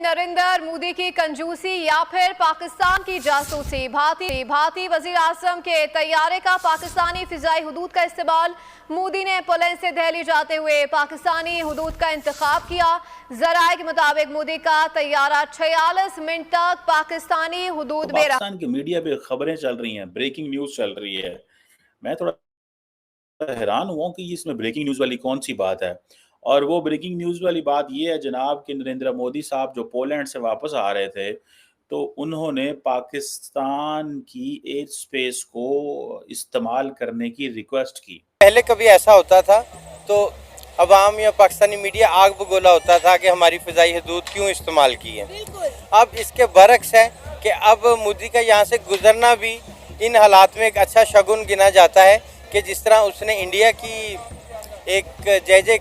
नरेंद्र मोदी की कंजूसी या फिर पाकिस्तान की जासूसी। भारतीय वजीर आजम के तैयारे का पाकिस्तानी फिजाई हुदूद का इस्तेमाल। मोदी ने पोलैंड से दिल्ली जाते हुए पाकिस्तानी हुदूद का इंतखाब किया। जराए के मुताबिक मोदी का तैयारा 46 मिनट तक पाकिस्तानी हुदूद में रहा। पाकिस्तान की मीडिया पे खबरें चल रही हैं, ब्रेकिंग न्यूज चल रही है। मैं थोड़ा हैरान हुआ कि इसमें ब्रेकिंग न्यूज वाली कौन सी बात है। और वो ब्रेकिंग न्यूज वाली बात ये है जनाब कि नरेंद्र मोदी साहब जो पोलैंड से वापस आ रहे थे, तो उन्होंने पाकिस्तान की एयर स्पेस को इस्तेमाल करने की रिक्वेस्ट की। पहले कभी ऐसा होता था तो अवाम या पाकिस्तानी मीडिया आग बगोला होता था कि हमारी फ़िज़ाई हदूद क्यों इस्तेमाल की है। अब इसके बरक्स है कि अब मोदी का यहाँ से गुजरना भी इन हालात में एक अच्छा शगुन गिना जाता है कि जिस तरह उसने इंडिया की एक जय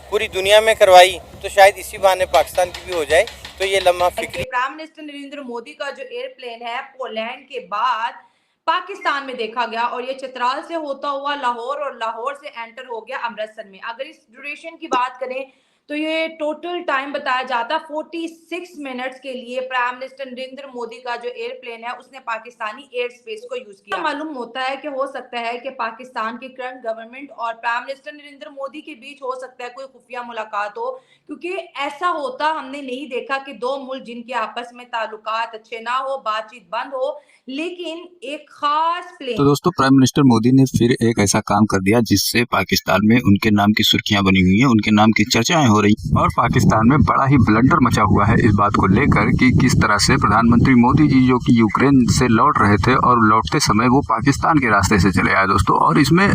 पूरी दुनिया में करवाई, तो शायद इसी बहाने पाकिस्तान की भी हो जाए। तो ये लम्हा फिक्री। प्राइम मिनिस्टर नरेंद्र मोदी का जो एयरप्लेन है पोलैंड के बाद पाकिस्तान में देखा गया और ये चित्राल से होता हुआ लाहौर और लाहौर से एंटर हो गया अमृतसर में। अगर इस ड्यूरेशन की बात करें तो ये टोटल टाइम बताया जाता 46 मिनट्स के लिए प्राइम मिनिस्टर नरेंद्र मोदी का जो एयरप्लेन है उसने पाकिस्तानी एयर स्पेस को यूज किया। मालूम होता है कि हो सकता है कि पाकिस्तान की करंट गवर्नमेंट और प्राइम मिनिस्टर नरेंद्र मोदी के बीच हो सकता है कोई खुफिया मुलाकात हो, क्योंकि ऐसा होता हमने नहीं देखा कि दो मुल्क जिनके आपस में ताल्लुकात अच्छे ना हो, बातचीत बंद हो, लेकिन एक खास प्लेन। तो दोस्तों, प्राइम मिनिस्टर मोदी ने फिर एक ऐसा काम कर दिया जिससे पाकिस्तान में उनके नाम की सुर्खियां बनी हुई हैं, उनके नाम की चर्चाएं हो रही और पाकिस्तान में बड़ा ही ब्लंडर मचा हुआ है इस बात को लेकर कि किस तरह से प्रधानमंत्री मोदी जी जो कि यूक्रेन से लौट रहे थे और लौटते समय वो पाकिस्तान के रास्ते से चले आए दोस्तों। और इसमें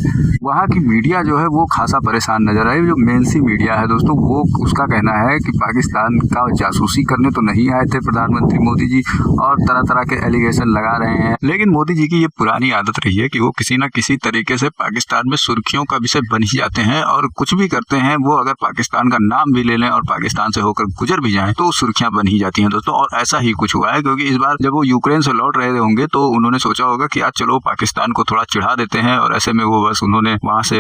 वहाँ की मीडिया जो है वो खासा परेशान नजर आई। जो मेन सी मीडिया है दोस्तों, वो उसका कहना है कि पाकिस्तान का जासूसी करने तो नहीं आए थे प्रधानमंत्री मोदी जी और तरह तरह के एलिगेशन लगा रहे हैं। लेकिन मोदी जी की ये पुरानी आदत रही है कि वो किसी न किसी तरीके से पाकिस्तान में सुर्खियों का विषय बन ही जाते हैं और कुछ भी करते हैं वो अगर पाकिस्तान का नाम भी ले लें और पाकिस्तान से होकर गुजर भी जाएं तो सुर्खियां बन ही जाती हैं दोस्तों। और ऐसा ही कुछ हुआ है, क्योंकि इस बार जब वो यूक्रेन से लौट रहे होंगे तो उन्होंने सोचा होगा कि आज चलो पाकिस्तान को थोड़ा चिढ़ा देते हैं, और ऐसे में वो बस उन्होंने वहां से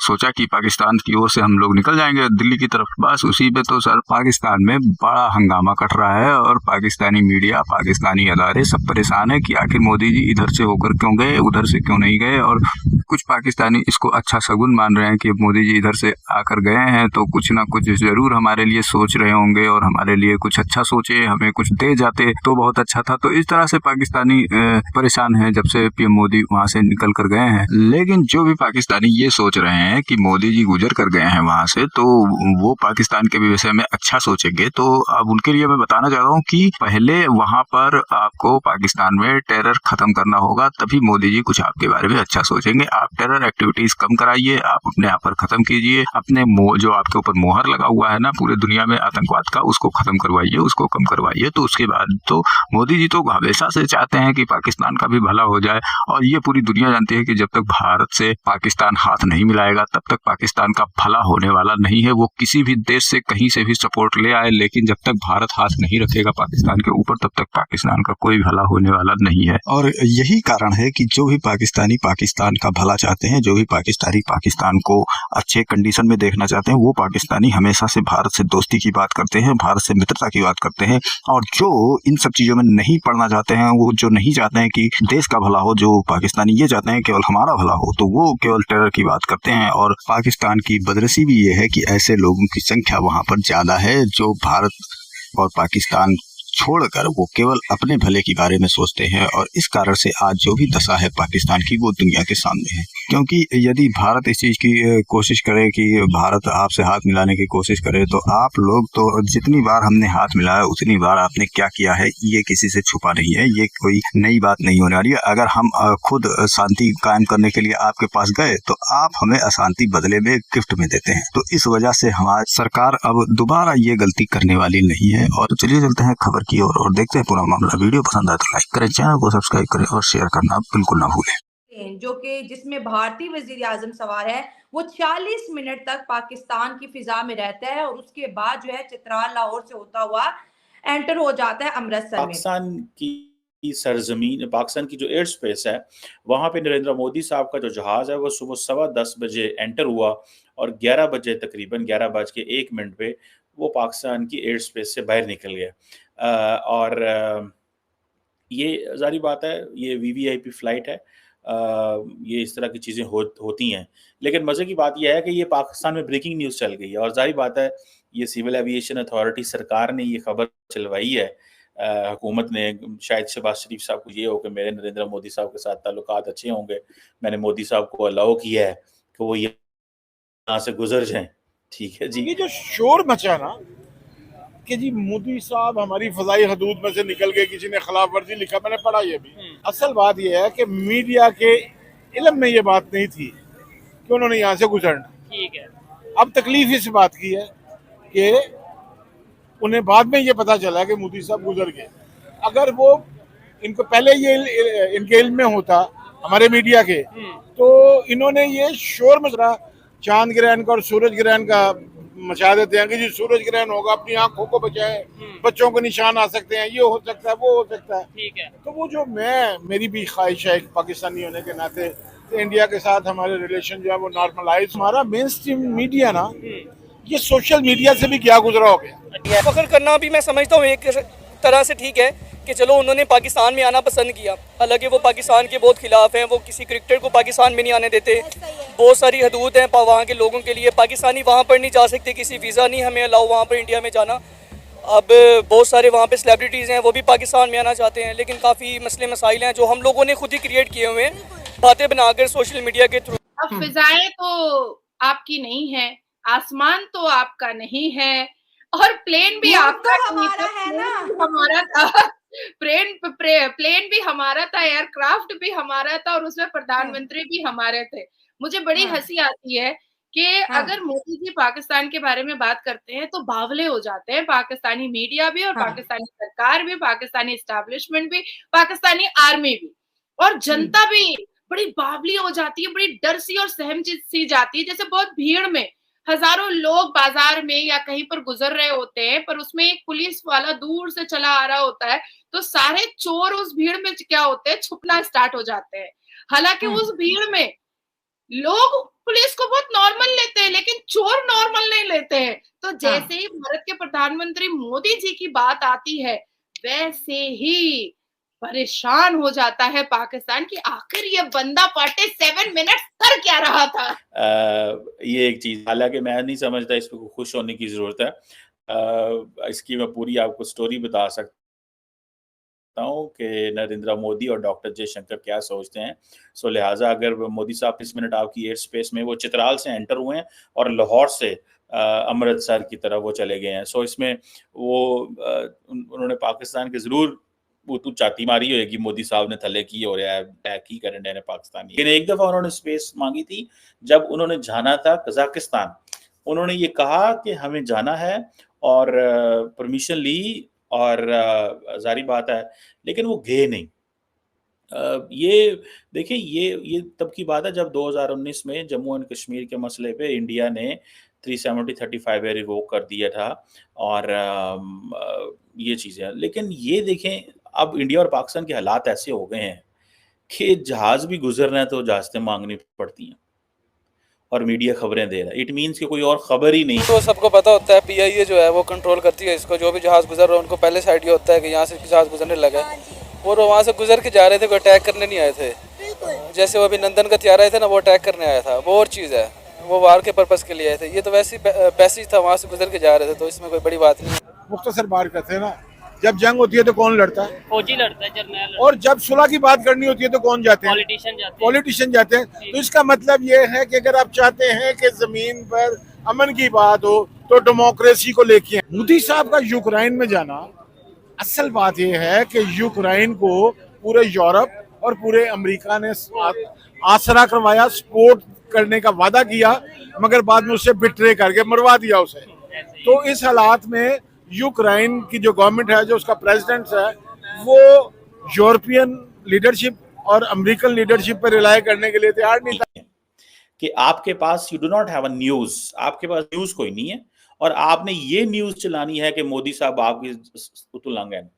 सोचा कि पाकिस्तान की ओर से हम लोग निकल जाएंगे दिल्ली की तरफ। बस उसी पे तो सर पाकिस्तान में बड़ा हंगामा कट रहा है और पाकिस्तानी मीडिया, पाकिस्तानी अदारे सब परेशान है कि आखिर मोदी जी इधर से होकर क्यों गए, उधर से क्यों नहीं गए। और कुछ पाकिस्तानी इसको अच्छा शगुन मान रहे हैं कि मोदी जी इधर से आकर गए हैं तो कुछ ना कुछ जरूर हमारे लिए सोच रहे होंगे और हमारे लिए कुछ अच्छा सोचे, हमें कुछ दे जाते तो बहुत अच्छा था। तो इस तरह से पाकिस्तानी परेशान है जब से पीएम मोदी वहां से निकल कर गए हैं। लेकिन जो भी पाकिस्तानी ये सोच रहे हैं कि मोदी जी गुजर कर गए हैं वहां से, तो वो पाकिस्तान के विषय में अच्छा सोचेंगे। तो अब उनके लिए मैं बताना चाह रहा हूँ कि पहले वहां पर आपको पाकिस्तान में टेरर खत्म करना होगा, तभी मोदी जी कुछ आपके बारे में अच्छा सोचेंगे। आप टेरर एक्टिविटीज कम कराइए, आप अपने आप पर खत्म कीजिए, अपने जो आपके ऊपर मोहर लगा हुआ है ना पूरे दुनिया में आतंकवाद का, उसको खत्म करवाइए, उसको कम करवाइए। तो उसके बाद तो मोदी जी तो हमेशा से चाहते हैं कि पाकिस्तान का भी भला हो जाए। और ये पूरी दुनिया जानती है कि जब तक भारत से पाकिस्तान हाथ नहीं मिलाएगा तब तक पाकिस्तान का भला होने वाला नहीं है। वो किसी भी देश से कहीं से भी सपोर्ट ले आए, लेकिन जब तक भारत हाथ नहीं रखेगा पाकिस्तान के ऊपर तब तक पाकिस्तान का कोई भला होने वाला नहीं है। और यही कारण है कि जो भी पाकिस्तानी पाकिस्तान का भला चाहते हैं, जो भी पाकिस्तानी पाकिस्तान को अच्छे कंडीशन में देखना चाहते हैं, वो पाकिस्तानी हमेशा से भारत से दोस्ती की बात करते हैं, भारत से मित्रता की बात करते हैं। और जो इन सब चीजों में नहीं पड़ना चाहते हैं, वो जो नहीं चाहते हैं कि देश का भला हो, जो पाकिस्तानी ये चाहते हैं केवल हमारा भला हो, तो वो केवल टेरर की बात करते हैं। और पाकिस्तान की बदनसीबी भी ये है कि ऐसे लोगों की संख्या वहां पर ज्यादा है जो भारत और पाकिस्तान छोड़कर वो केवल अपने भले के बारे में सोचते हैं। और इस कारण से आज जो भी दशा है पाकिस्तान की वो दुनिया के सामने है। क्योंकि यदि भारत इस चीज की कोशिश करे कि भारत आपसे हाथ मिलाने की कोशिश करे, तो आप लोग तो जितनी बार हमने हाथ मिलाया उतनी बार आपने क्या किया है ये किसी से छुपा नहीं है, ये कोई नई बात नहीं होने वाली है। अगर हम खुद शांति कायम करने के लिए आपके पास गए तो आप हमें अशांति बदले में गिफ्ट में देते हैं। तो इस वजह से हमारी सरकार अब दोबारा ये गलती करने वाली नहीं है। और तो चलिए चलते हैं खबर की ओर और देखते हैं पूरा मामला। वीडियो पसंद आए तो लाइक करें, चैनल को सब्सक्राइब करें और शेयर करना बिल्कुल ना भूलें। जो कि जिसमें भारतीय वजीर आजम सवार है वो 40 मिनट तक पाकिस्तान की फिजा में रहता है और उसके बाद जो है चित्राल लाहौर से होता हुआ एंटर हो जाता है अमृतसर में। पाकिस्तान की सरजमीन, पाकिस्तान की जो एयर स्पेस है वहाँ पे नरेंद्र मोदी साहब का जो जहाज़ है वो सुबह 10:15 बजे एंटर हुआ और 11 बजे तकरीबन 11:01 पे वो पाकिस्तान की एयर स्पेस से बाहर निकल गया। और ये ज़ाहिर बात है, ये वीवीआईपी फ़्लाइट है। ये इस तरह की चीज़ें होती हैं। लेकिन मज़े की बात ये है कि ये पाकिस्तान में ब्रेकिंग न्यूज़ चल गई है और ज़ाहिर बात है, ये सिविल एविएशन अथॉरिटी सरकार ने ये खबर चलवाई है। हुकूमत ने, शायद शहबाज शरीफ साहब को ये हो कि मेरे नरेंद्र मोदी साहब के साथ ताल्लुकात अच्छे होंगे। मैंने मोदी साहब को अलाउ किया है कि वो यहाँ से गुज़र जाएँ। ठीक है जी। ये जो शोर मचा ना कि जी मोदी साहब हमारी फजाई हदूद में से निकल गए, किसी ने खिलाफ वर्जी लिखा, मैंने पढ़ा ये भी। असल बात ये है कि मीडिया के इल्म में ये बात नहीं थी कि उन्होंने यहाँ से गुजरना। ठीक है। अब तकलीफ इस बात की है कि उन्हें बाद में ये पता चला कि मोदी साहब गुजर गए। अगर वो इनको पहले ये इनके इल्म में होता हमारे मीडिया के, तो इन्होंने ये शोर मचा, चांद ग्रहण का और सूरज ग्रहण का मचा देते हैं कि जी सूरज ग्रहण होगा, अपनी आंखों को बचाएं, बच्चों को निशान आ सकते हैं, ये हो सकता है, वो हो सकता है। ठीक है। तो वो जो मेरी भी ख्वाहिश है पाकिस्तानी होने के नाते तो इंडिया के साथ हमारे रिलेशन जो है वो नॉर्मलाइज। हमारा मेन स्ट्रीम मीडिया ना, ये सोशल मीडिया से भी क्या गुजरा हो गया। फख्र करना भी मैं समझता हूँ एक तरह से ठीक है कि चलो उन्होंने पाकिस्तान में आना पसंद किया, हालांकि वो पाकिस्तान के बहुत खिलाफ हैं। वो किसी क्रिकेटर को पाकिस्तान में नहीं आने देते। बहुत सारी हदूद हैं वहाँ के लोगों के लिए, पाकिस्तानी वहाँ पर नहीं जा सकते, किसी वीज़ा नहीं हमें अलाउ वहाँ पर इंडिया में जाना। अब बहुत सारे वहाँ पे सेलिब्रिटीज़ हैं, वो भी पाकिस्तान में आना चाहते हैं, लेकिन काफ़ी मसले मसाइल हैं जो हम लोगों ने खुद ही क्रिएट किए हुए हैं, बातें बनाकर सोशल मीडिया के थ्रू। अब फिजाएं तो आपकी नहीं है, आसमान तो आपका नहीं है, और प्लेन भी आपका हमारा है ना, हमारा था। प्लेन भी हमारा था, एयरक्राफ्ट भी हमारा था, और उसमें प्रधानमंत्री भी हमारे थे। मुझे बड़ी हंसी आती है कि अगर मोदी जी पाकिस्तान के बारे में बात करते हैं तो बावले हो जाते हैं, पाकिस्तानी मीडिया भी और पाकिस्तानी सरकार भी, पाकिस्तानी एस्टैब्लिशमेंट भी, पाकिस्तानी आर्मी भी, और जनता भी बड़ी बावली हो जाती है, बड़ी डर सी और सहम सी जाती है। जैसे बहुत भीड़ में हजारों लोग बाजार में या कहीं पर गुजर रहे होते हैं, पर उसमें एक पुलिस वाला दूर से चला आ रहा होता है, तो सारे चोर उस भीड़ में क्या होते हैं, छुपना स्टार्ट हो जाते हैं। हालांकि उस भीड़ में लोग पुलिस को बहुत नॉर्मल लेते हैं, लेकिन चोर नॉर्मल नहीं लेते हैं। तो जैसे ही भारत के प्रधानमंत्री मोदी जी की बात आती है, वैसे ही परेशान हो जाता है पाकिस्तान की आखिर ये बंदा 47 मिनट कर क्या रहा था। ये एक चीज, हालांकि मैं नहीं समझता इस पर खुश होने की जरूरत है। इसकी मैं पूरी आपको स्टोरी बता सकता हूँ कि नरेंद्र मोदी और डॉक्टर जयशंकर क्या सोचते हैं। सो लिहाजा अगर मोदी साहब 30 मिनट आपकी एयर स्पेस में, वो चित्राल से एंटर हुए हैं और लाहौर से अमृतसर की तरफ वो चले गए हैं। सो इसमें वो उन्होंने पाकिस्तान के जरूर वो तू चाती मारी होगी, मोदी साहब ने थले की हो रहा है बैक ही करने ने पाकिस्तानी। लेकिन एक दफा उन्होंने स्पेस मांगी थी जब उन्होंने जाना था कजाकिस्तान। उन्होंने ये कहा कि हमें जाना है और परमिशन ली और जारी बात है, लेकिन वो गए नहीं। ये देखिए, ये तब की बात है जब 2019 में जम्मू एंड कश्मीर के मसले पे इंडिया ने 370-35 रिवोक कर दिया था और ये चीज़ें। लेकिन ये देखें, अब इंडिया और पाकिस्तान के हालात ऐसे हो गए हैं कि जहाज भी गुजरना है तो इजाजतें मांगनी पड़ती हैं और मीडिया खबरें दे रहा है। इट मीन्स कि कोई और खबर ही नहीं। तो सबको पता होता है PIA जो है वो कंट्रोल करती है इसको, जो भी जहाज गुजर रहा है उनको पहले से आइडिया होता है कि यहाँ से जहाज गुजरने लगा है, और वो वहाँ से गुजर के जा रहे थे, कोई अटैक करने नहीं आए थे। जैसे वो अभी नंदन का त्यार आए थे ना, वो अटैक करने आया था, वो और चीज़ है, वो वार के पर्पज़ के लिए आए थे। ये तो वैसे पैसेज था, वहाँ से गुजर के जा रहे थे, तो इसमें कोई बड़ी बात नहीं। मुख्तसर बात करते हैं ना, जब जंग होती है तो कौन लड़ता है? फौजी लड़ता है, जर्नल। और जब सुलह की बात करनी होती है तो कौन जाते हैं? पॉलिटिशियन जाते हैं। तो इसका मतलब ये है कि अगर आप चाहते हैं कि जमीन पर अमन की बात हो तो डेमोक्रेसी को लेके मोदी साहब का यूक्रेन में जाना, असल बात यह है कि यूक्रेन को पूरे यूरोप और पूरे अमेरिका ने आसरा करवाया, सपोर्ट करने का वादा किया, मगर बाद में उसे बिट्रे करके मरवा दिया उसे। तो इस हालात में यूक्रेन की जो गवर्नमेंट है, जो उसका प्रेसिडेंट है, वो यूरोपियन लीडरशिप और अमेरिकन लीडरशिप पर रिलाय करने के लिए तैयार नहीं था। कि आपके पास you do not have a news, आपके पास न्यूज कोई नहीं है और आपने ये न्यूज चलानी है कि मोदी साहब आपकी उतुलंग है।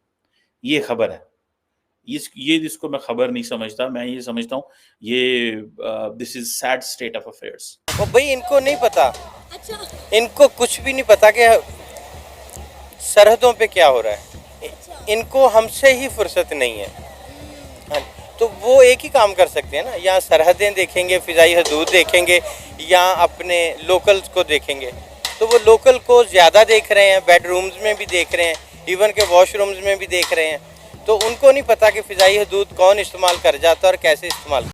ये खबर है, ये जिसको मैं खबर नहीं समझता, मैं ये समझता हूँ ये this is sad state of affairs. और भाई इनको नहीं पता, इनको कुछ भी नहीं पता कि सरहदों पे क्या हो रहा है, इनको हमसे ही फुर्सत नहीं है। हाँ, तो वो एक ही काम कर सकते हैं ना, या सरहदें देखेंगे, फ़िज़ाई हदूद देखेंगे, या अपने लोकल्स को देखेंगे। तो वो लोकल को ज़्यादा देख रहे हैं, बेडरूम्स में भी देख रहे हैं, इवन के वॉशरूम्स में भी देख रहे हैं। तो उनको नहीं पता कि फ़िज़ाई हदूद कौन इस्तेमाल कर जाता है और कैसे इस्तेमाल